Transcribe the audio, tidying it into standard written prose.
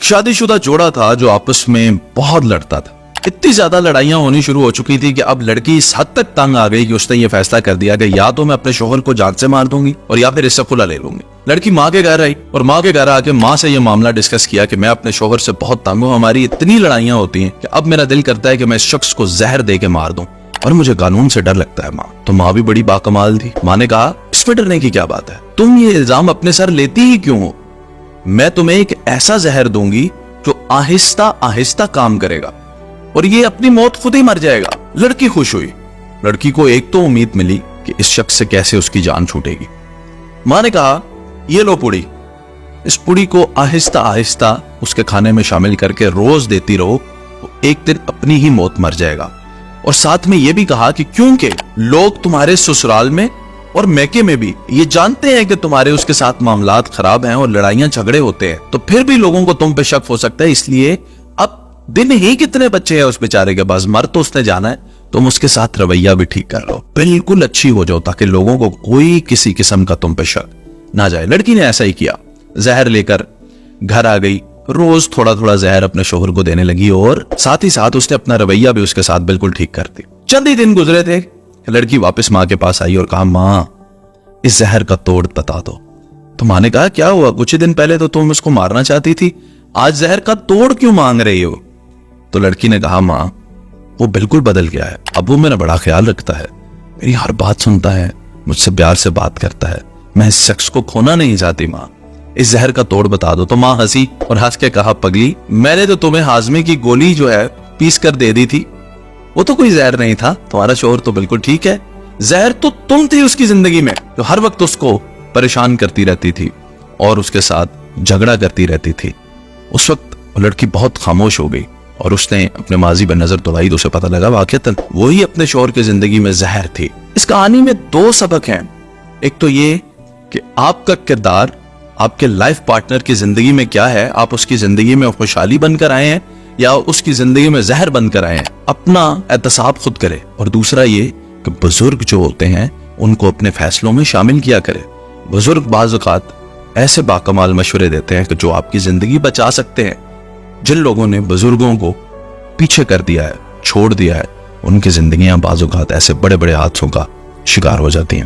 شادی شدہ جوڑا تھا جو آپس میں بہت لڑتا تھا. اتنی زیادہ لڑائیاں ہونی شروع ہو چکی تھی کہ اب لڑکی اس حد تک تنگ آ گئی کہ اس نے یہ فیصلہ کر دیا کہ یا تو میں اپنے شوہر کو جان سے مار دوں گی اور یا پھر اس سے کھلا لے لوں گی. لڑکی ماں کے گھر آئی اور ماں کے گھر آ کے ماں سے یہ معاملہ ڈسکس کیا کہ میں اپنے شوہر سے بہت تنگ ہوں, ہماری اتنی لڑائیاں ہوتی ہیں کہ اب میرا دل کرتا ہے کہ میں اس شخص کو زہر دے کے مار دوں اور مجھے قانون سے ڈر لگتا ہے. ماں تو ماں بھی بڑی باکمال تھی. ماں نے کہا اس میں ڈرنے کی کیا بات ہے, تم یہ الزام اپنے سر لیتی ہی کیوں ہو؟ میں تمہیں ایک ایسا زہر دوں گی جو آہستہ آہستہ کام کرے گا اور یہ اپنی موت خود ہی مر جائے گا. لڑکی خوش ہوئی. لڑکی کو ایک تو امید ملی کہ اس شخص سے کیسے اس کی جان چھوٹے گی. ماں نے کہا یہ لو پوڑی, اس پوڑی کو آہستہ آہستہ اس کے کھانے میں شامل کر کے روز دیتی رہو, ایک دن اپنی ہی موت مر جائے گا. اور ساتھ میں یہ بھی کہا کہ کیونکہ لوگ تمہارے سسرال میں اور میکے میں بھی یہ جانتے ہیں کہ تمہارے اس کے ساتھ معاملات خراب ہیں اور لڑائیاں جھگڑے ہوتے ہیں, تو پھر بھی لوگوں کو تم پہ شک ہو سکتا ہے, اس لیے اب دن ہی کتنے بچے ہیں اس بیچارے کے پاس, مر تو اس نے جانا ہے, تم اس کے ساتھ رویہ بھی ٹھیک کر لو, بالکل اچھی ہو جاؤ تاکہ لوگوں کو کوئی کسی قسم کا تم پہ شک نہ جائے. لڑکی نے ایسا ہی کیا, زہر لے کر گھر آ گئی, روز تھوڑا تھوڑا زہر اپنے شوہر کو دینے لگی اور ساتھ ہی ساتھ اس نے اپنا رویہ بھی اس کے ساتھ بالکل ٹھیک کر دی. چند ہی دن گزرے تھے, لڑکی واپس ماں کے پاس آئی اور کہا ماں اس زہر کا توڑ بتا دو. تو ماں نے کہا کیا ہوا, کچھ دن پہلے تو تم اس کو مارنا چاہتی تھی, آج زہر کا توڑ کیوں مانگ رہی ہو؟ تو لڑکی نے کہا ماں وہ بالکل بدل گیا ہے, اب وہ میرا بڑا خیال رکھتا ہے, میری ہر بات سنتا ہے, مجھ سے پیار سے بات کرتا ہے, میں اس شخص کو کھونا نہیں چاہتی, ماں اس زہر کا توڑ بتا دو. تو ماں ہنسی اور ہنس کے کہا پگلی میں نے تو تمہیں ہاضمے کی گولی جو ہے پیس کر دے دی تھی, وہ تو کوئی زہر نہیں تھا, تمہارا شوہر تو بالکل ٹھیک ہے, زہر تو تم تھی اس کی زندگی میں جو ہر وقت اس کو پریشان کرتی رہتی تھی اور اس کے ساتھ جھگڑا کرتی رہتی تھی. اس وقت وہ لڑکی بہت خاموش ہو گئی اور اس نے اپنے ماضی پر نظر دوڑائی تو اسے پتہ لگا واقعتاً وہی اپنے شوہر کی زندگی میں زہر تھی. اس کہانی میں دو سبق ہیں, ایک تو یہ کہ آپ کا کردار آپ کے لائف پارٹنر کی زندگی میں کیا ہے, آپ اس کی زندگی میں خوشحالی بن کر آئے ہیں یا اس کی زندگی میں زہر بن کر آئے ہیں, اپنا احتساب خود کرے. اور دوسرا یہ کہ بزرگ جو ہوتے ہیں ان کو اپنے فیصلوں میں شامل کیا کرے. بزرگ بعض اوقات ایسے باکمال مشورے دیتے ہیں کہ جو آپ کی زندگی بچا سکتے ہیں. جن لوگوں نے بزرگوں کو پیچھے کر دیا ہے, چھوڑ دیا ہے, ان کی زندگیاں بعض اوقات ایسے بڑے بڑے حادثوں کا شکار ہو جاتی ہیں.